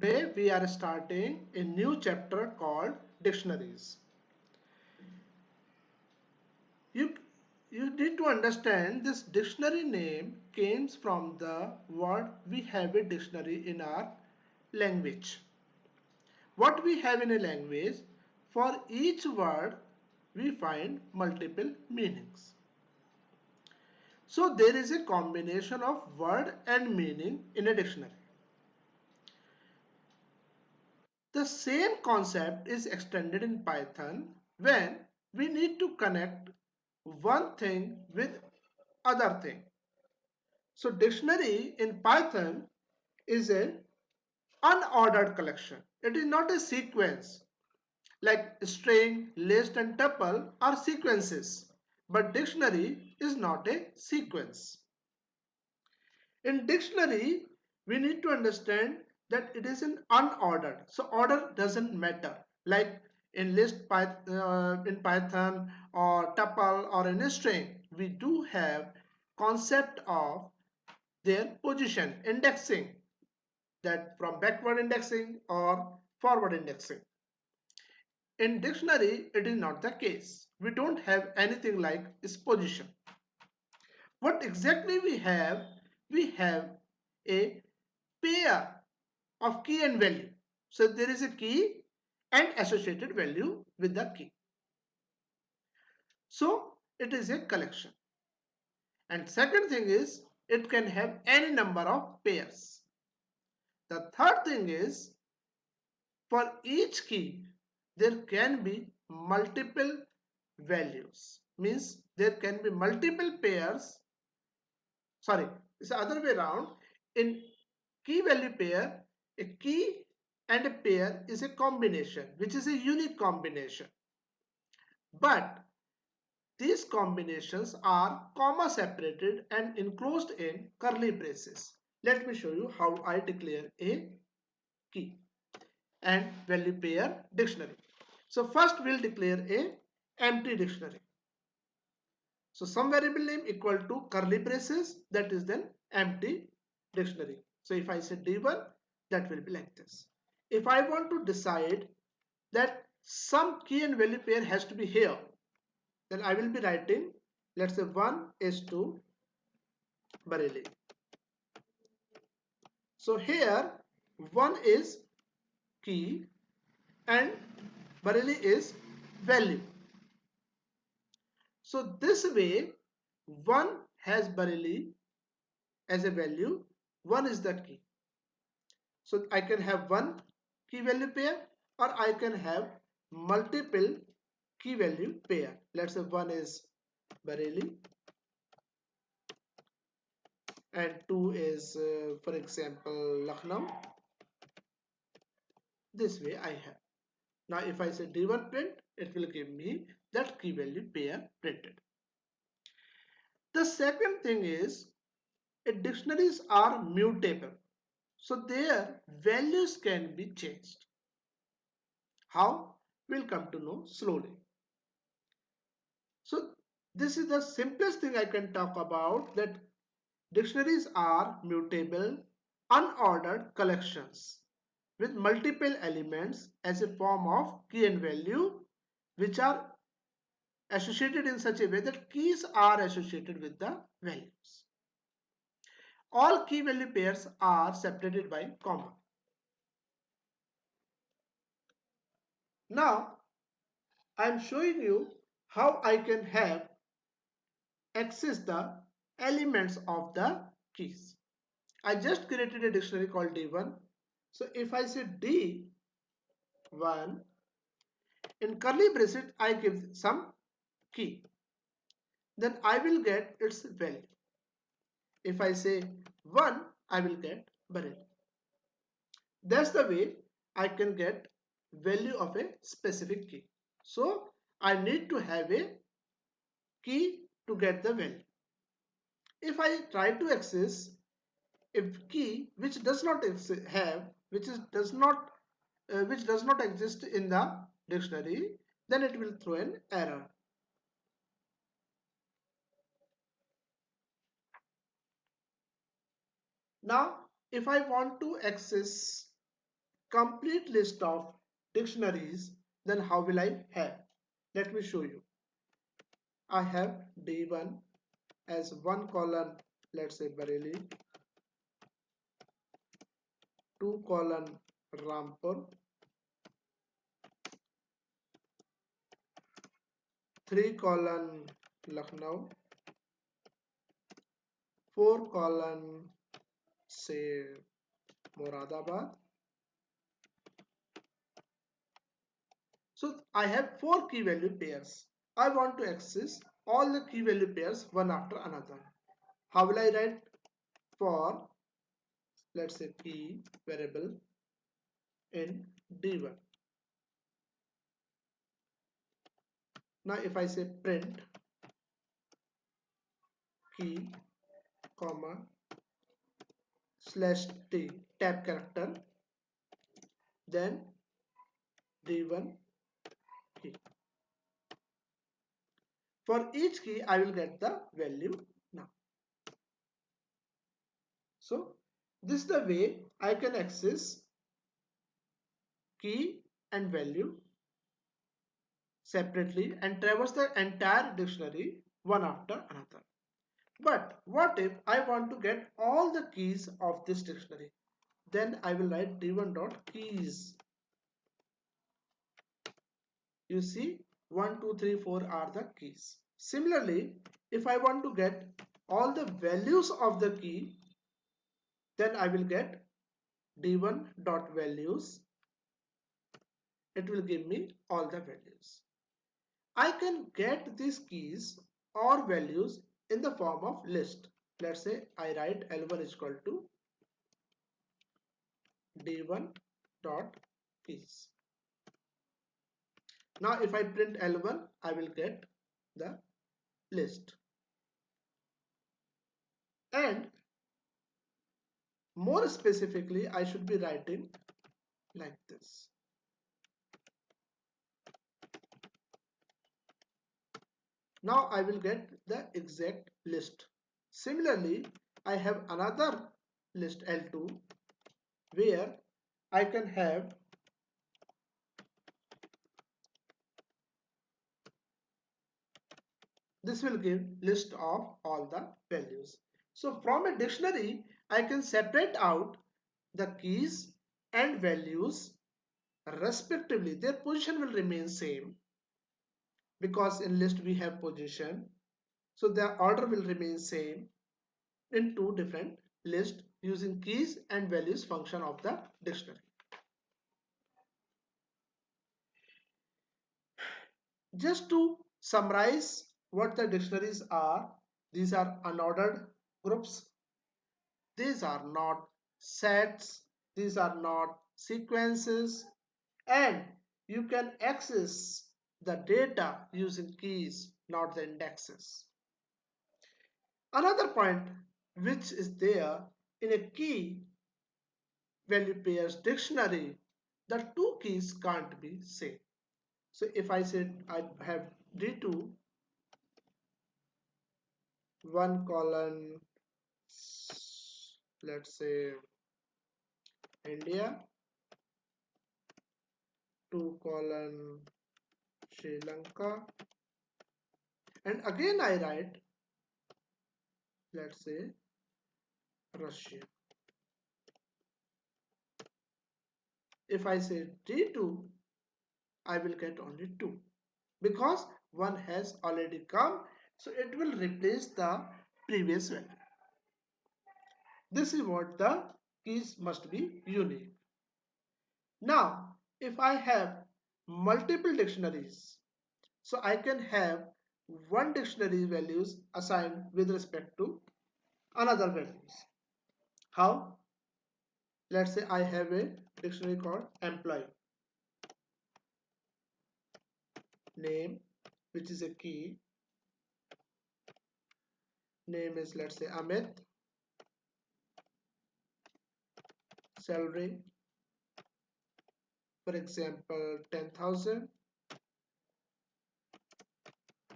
Today we are starting a new chapter called dictionaries. You, you need to understand this dictionary name came from the word we have a dictionary in our language. What we have in a language, for each word we find multiple meanings. So there is a combination of word and meaning in a dictionary. The same concept is extended in Python when we need to connect one thing with other thing. So dictionary in Python is an unordered collection. It is not a sequence like string, list and tuple are sequences, but dictionary is not a sequence. In dictionary, we need to understand that it is an unordered. So order doesn't matter. Like in in Python or tuple or in a string, we do have concept of their position, indexing, that from backward indexing or forward indexing. In dictionary, it is not the case. We don't have anything like its position. What exactly we have? We have a pair of key and value. So there is a key and associated value with the key. So it is a collection. And second thing is it can have any number of pairs. The third thing is for each key there can be multiple values. Means there can be multiple pairs. Sorry, it's the other way around. In key value pair, a key and a pair is a combination, which is a unique combination. But these combinations are comma separated and enclosed in curly braces. Let me show you how I declare a key and value pair dictionary. So first we'll declare a empty dictionary. So some variable name equal to curly braces, that is then empty dictionary. So if I say D1, that will be like this. If I want to decide that some key and value pair has to be here, then I will be writing, let's say 1 is to Bareilly. So here 1 is key and Bareilly is value. So this way 1 has Bareilly as a value, 1 is the key. So I can have one key value pair or I can have multiple key value pair. Let's say one is Bareilly and two is for example Lucknow. This way I have. Now if I say D1 print, it will give me that key value pair printed. The second thing is dictionaries are mutable. So their values can be changed. How? We'll come to know slowly. So this is the simplest thing I can talk about, that dictionaries are mutable, unordered collections with multiple elements as a form of key and value, which are associated in such a way that keys are associated with the values. All key value pairs are separated by comma. Now I am showing you how I can have access the elements of the keys. I just created a dictionary called D1. So if I say D1, in curly braces I give some key, then I will get its value. If I say 1, I will get Bareilly. That's the way I can get value of a specific key. So I need to have a key to get the value. If I try to access a key which does not have, which does not exist in the dictionary, then it will throw an error. Now if I want to access complete list of dictionaries, then how will I have? Let me show you. I have D1 as one colon, let's say Bareilly, 2 colon Rampur, 3 colon Lucknow, 4 colon say Moradabad. So I have 4 key value pairs. I want to access all the key value pairs one after another. How will I write? For, let's say, key variable in D1. Now if I say print key comma slash t tab character, then D1 key. For each key I will get the value now. So this is the way I can access key and value separately and traverse the entire dictionary one after another. But what if I want to get all the keys of this dictionary? Then I will write d1.keys. You see, 1, 2, 3, 4 are the keys. Similarly, if I want to get all the values of the key, then I will get d1.values. It will give me all the values. I can get these keys or values in the form of list. Let's say I write L1 is equal to d1 dot keys. Now if I print L1, I will get the list. And more specifically, I should be writing like this. Now I will get the exact list. Similarly, I have another list L2 where I can have this will give list of all the values. So from a dictionary, I can separate out the keys and values respectively. Their position will remain same because in list we have position. So the order will remain same in two different lists using keys and values function of the dictionary. Just to summarize what the dictionaries are, these are unordered groups. These are not sets. These are not sequences. And you can access the data using keys, not the indexes. Another point which is there in a key value pairs dictionary, the two keys can't be same. So if I said I have D2 one colon, let's say India, 2 colon Sri Lanka, and again I write, let's say Russia. If I say D2, I will get only 2 because one has already come, so it will replace the previous value. This is what the keys must be unique. Now, if I have multiple dictionaries, so I can have one dictionary values assigned with respect to another values. How? Let's say I have a dictionary called employee, name, which is a key. Name is, let's say, Amit. Salary, for example, 10,000.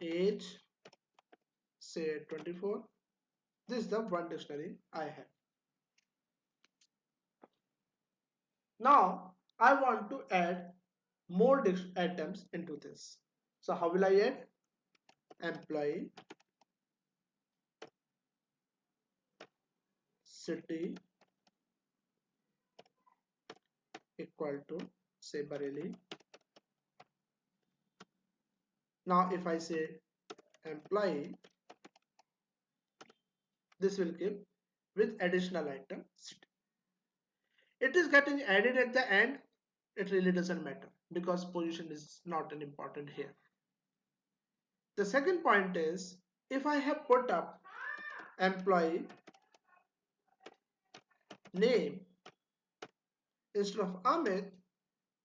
Age, say 24. This is the one dictionary I have. Now I want to add more items into this. So how will I add? Employee, city equal to say Bareilly. Now if I say employee, this will give with additional item city. It is getting added at the end. It really doesn't matter because position is not an important here. The second point is if I have put up employee name instead of Amit,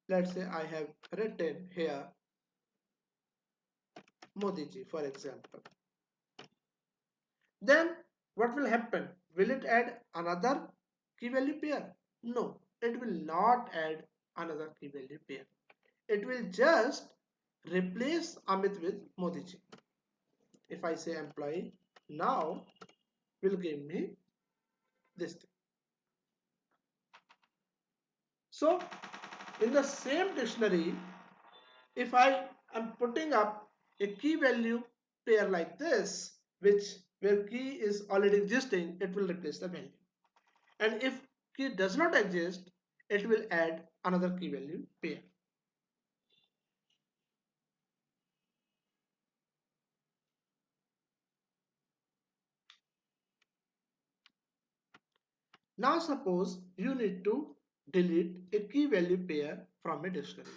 let's say I have written here Modi ji for example. Then what will happen? Will it add another key value pair? No, it will not add another key value pair. It will just replace Amit with Modi ji. If I say employee, now will give me this thing. So in the same dictionary, if I am putting up a key value pair like this, which where key is already existing, it will replace the value. And if key does not exist, it will add another key value pair. Now suppose you need to delete a key value pair from a dictionary.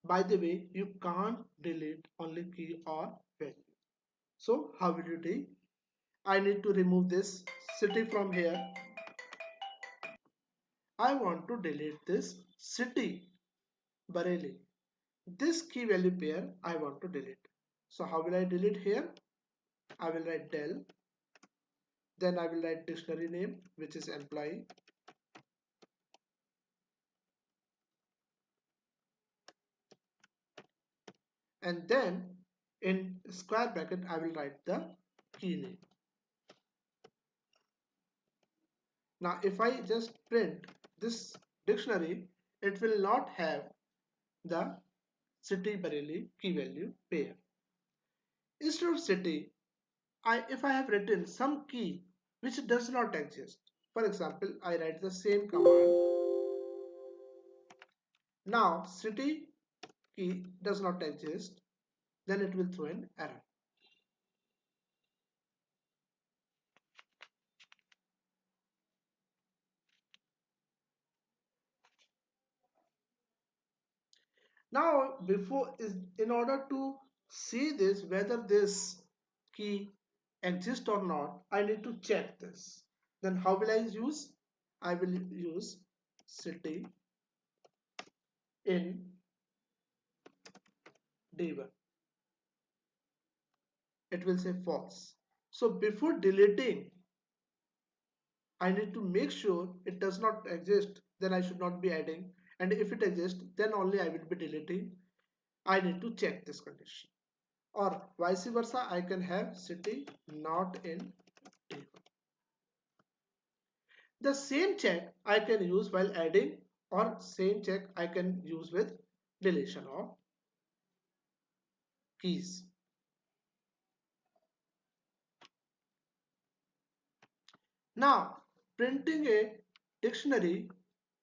By the way, you can't delete only key or value. So how will you do? I need to remove this city from here. I want to delete this city Bareilly. This key value pair I want to delete. So how will I delete here? I will write del. Then I will write dictionary name, which is employee. And then in square bracket, I will write the key name. Now, if I just print this dictionary, it will not have the city Bareilly key value pair. Instead of city, if I have written some key which does not exist, for example, I write the same command. Now, city key does not exist, then it will throw an error. Now, in order to see this whether this key exists or not, I need to check this. Then how will I use? I will use city in D1. It will say false. So before deleting, I need to make sure it does not exist. Then I should not be adding. And if it exists, then only I will be deleting. I need to check this condition. Or vice versa, I can have city not in D1. The same check I can use while adding, or same check I can use with deletion of keys. Now, printing a dictionary,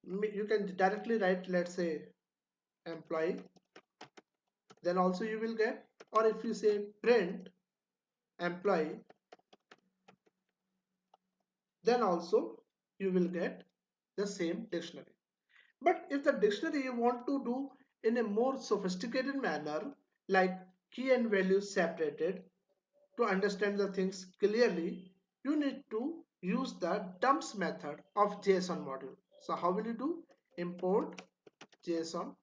you can directly write, let's say, employee, then also you will get, or if you say print employee, then also you will get the same dictionary. But if the dictionary you want to do in a more sophisticated manner, like key and value separated, to understand the things clearly, you need to use the dumps method of JSON module. So how will you do? Import JSON.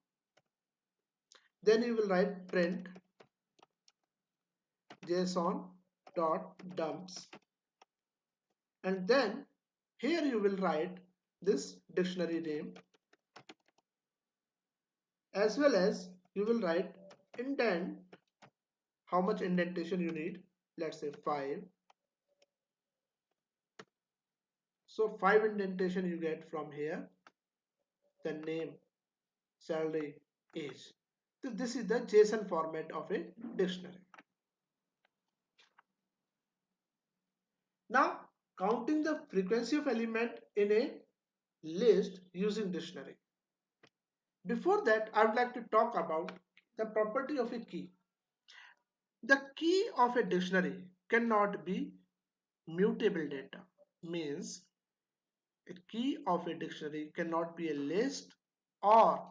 Then you will write print JSON dot dumps. And then here you will write this dictionary name, as well as you will write indent, how much indentation you need, let's say 5. So 5 indentation you get from here, the name salary, age. So this is the JSON format of a dictionary. Now counting the frequency of element in a list using dictionary. Before that, I would like to talk about the property of a key. The key of a dictionary cannot be mutable data. Means a key of a dictionary cannot be a list or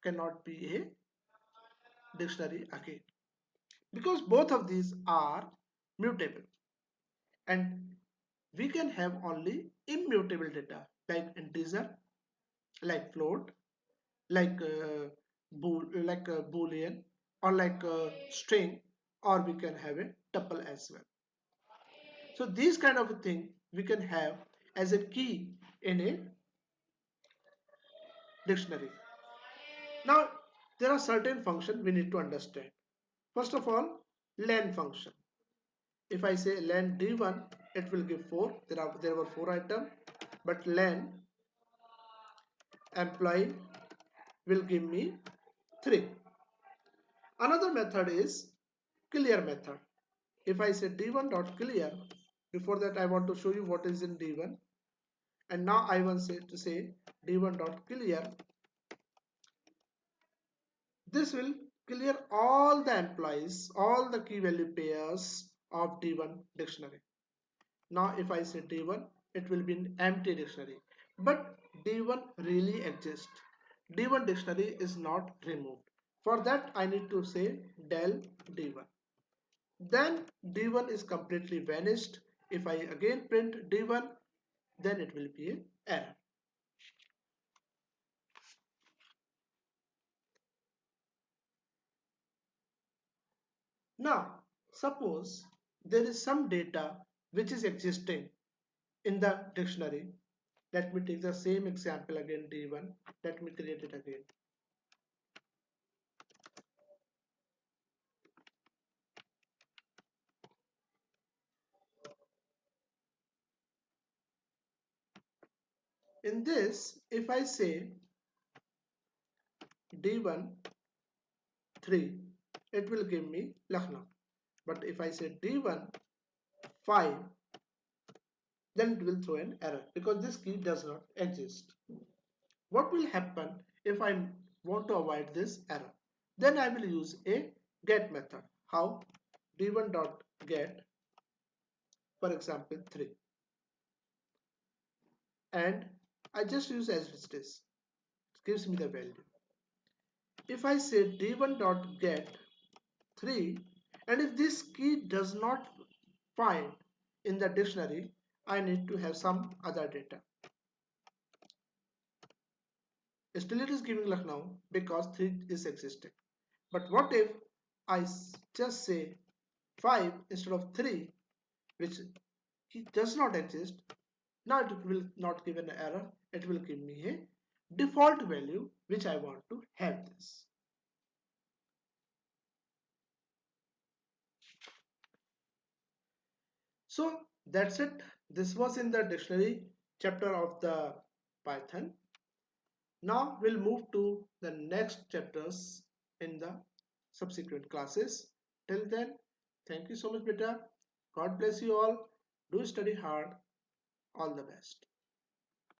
cannot be a dictionary again, because both of these are mutable, and we can have only immutable data like integer, like float, like boolean, or like string, or we can have a tuple as well. So these kind of a thing we can have as a key in a dictionary. Now there are certain functions we need to understand. First of all, len function. If I say len d1, it will give 4. There were 4 items, but len employee will give me 3. Another method is clear method. If I say d1 dot clear, before that I want to show you what is in d1, and now I want to say d1 dot clear. This will clear all the employees, all the key value pairs of d1 dictionary. Now if I say d1, it will be an empty dictionary, but d1 really exists. D1 dictionary is not removed. For that I need to say del d1. Then d1 is completely vanished. If I again print d1, then it will be an error. Now suppose there is some data which is existing in the dictionary. Let me take the same example again, d1. Let me create it again. In this, if I say d1 3, it will give me Lucknow. But if I say d1 5, then it will throw an error because this key does not exist. What will happen if I want to avoid this error? Then I will use a get method. How? d1 dot get, for example, 3, and I just use as it is. It gives me the value. If I say d1 dot get 3, and if this key does not find in the dictionary, I need to have some other data. Still it is giving Lucknow because 3 is existing. But what if I just say 5 instead of 3, which does not exist? Now it will not give an error. It will give me a default value which I want to have this. So that's it. This was in the dictionary chapter of the Python. Now we'll move to the next chapters in the subsequent classes. Till then, thank you so much, beta. God bless you all. Do study hard. All the best.